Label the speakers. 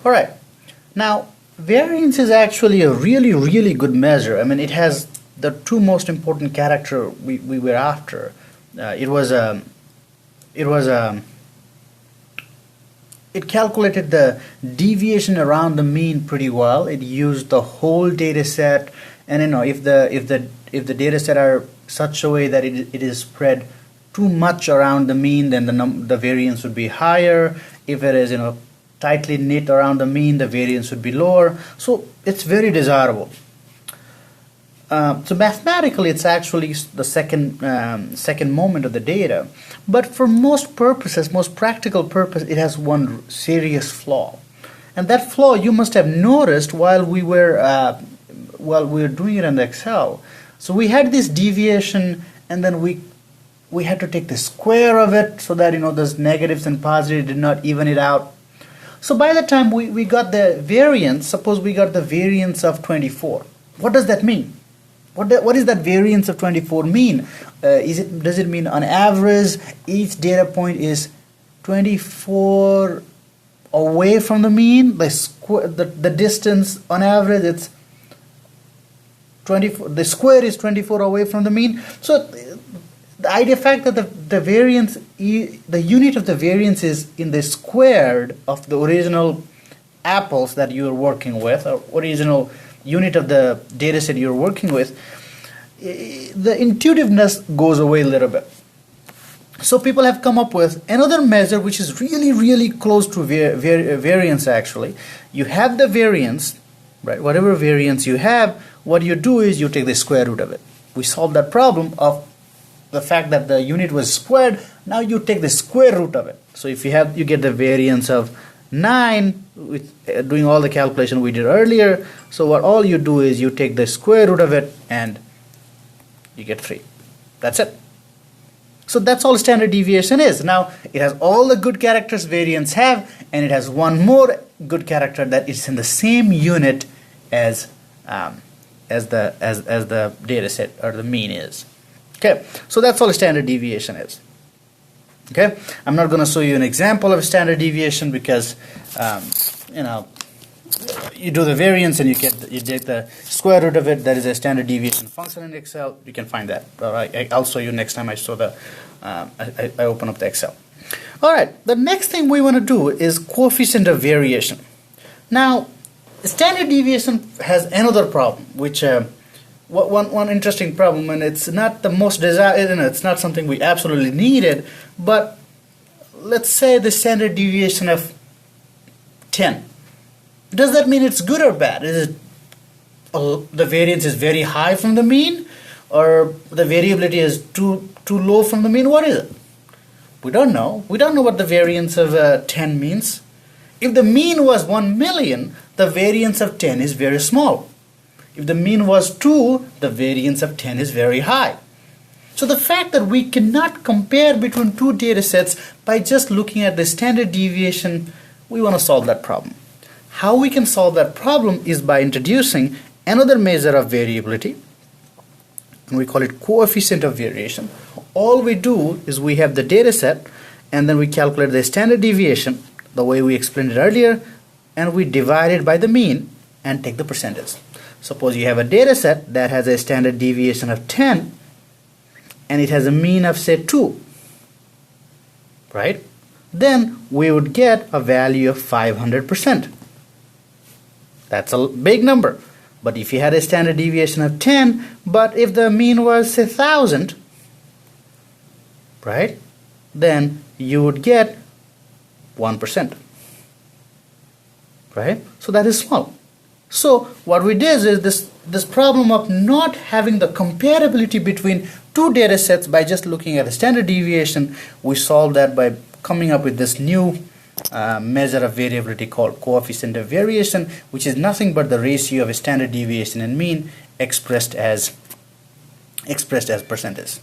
Speaker 1: All right. Now, variance is actually a really, really good measure. I mean, it has the two most important character we were after. It calculated the deviation around the mean pretty well. It used the whole data set, and if the data set are such a way that it is spread too much around the mean, then the variance would be higher. If it is tightly knit around the mean, the variance would be lower. So it's very desirable. So mathematically, it's actually the second moment of the data, but for most purposes, most practical purpose, it has one serious flaw, and that flaw you must have noticed while we were doing it in Excel. So we had this deviation, and then we had to take the square of it so that those negatives and positives did not even it out. So by the time we got the variance, suppose we got the variance of 24. What does that mean? What is that variance of 24 mean? Does it mean on average each data point is 24 away from the mean? The distance on average, it's 24. The square is 24 away from the mean. So the fact that the variance, the unit of the variance is in the squared of the original apples that you are working with, or original unit of the data set you're working with, the intuitiveness goes away a little bit. So people have come up with another measure which is really, really close to variance actually. You have the variance, right? Whatever variance you have, what you do is you take the square root of it. We solved that problem of the fact that the unit was squared. Now you take the square root of it. So if you get the variance of 9 with doing all the calculation we did earlier. So what all you do is you take the square root of it and you get 3. That's it. So that's all standard deviation is. Now it has all the good characters variance have, and it has one more good character that is in the same unit as the data set or the mean is. Okay, so that's all standard deviation is. Okay, I'm not going to show you an example of standard deviation because you do the variance and you get the square root of it. That is a standard deviation function in Excel. You can find that. All right, I'll show you next time I open up the Excel. All right, the next thing we want to do is coefficient of variation. Now, standard deviation has another problem, which one interesting problem, and it's not the most desired, it's not something we absolutely needed, but let's say the standard deviation of 10. Does that mean it's good or bad? Is it the variance is very high from the mean, or the variability is too low from the mean? What is it? We don't know. We don't know what the variance of 10 means. If the mean was 1 million, the variance of 10 is very small. If the mean was 2, the variance of 10 is very high. So the fact that we cannot compare between two data sets by just looking at the standard deviation, we want to solve that problem. How we can solve that problem is by introducing another measure of variability, and we call it coefficient of variation. All we do is we have the data set, and then we calculate the standard deviation the way we explained it earlier, and we divide it by the mean and take the percentage. Suppose you have a data set that has a standard deviation of 10 and it has a mean of say 2, right? Then we would get a value of 500%. That's a big number. But if you had a standard deviation of 10, but if the mean was say 1,000, right? Then you would get 1%, right? So that is small. So what we did is this problem of not having the comparability between two data sets by just looking at a standard deviation, we solved that by coming up with this new measure of variability called coefficient of variation, which is nothing but the ratio of a standard deviation and mean expressed as percentage.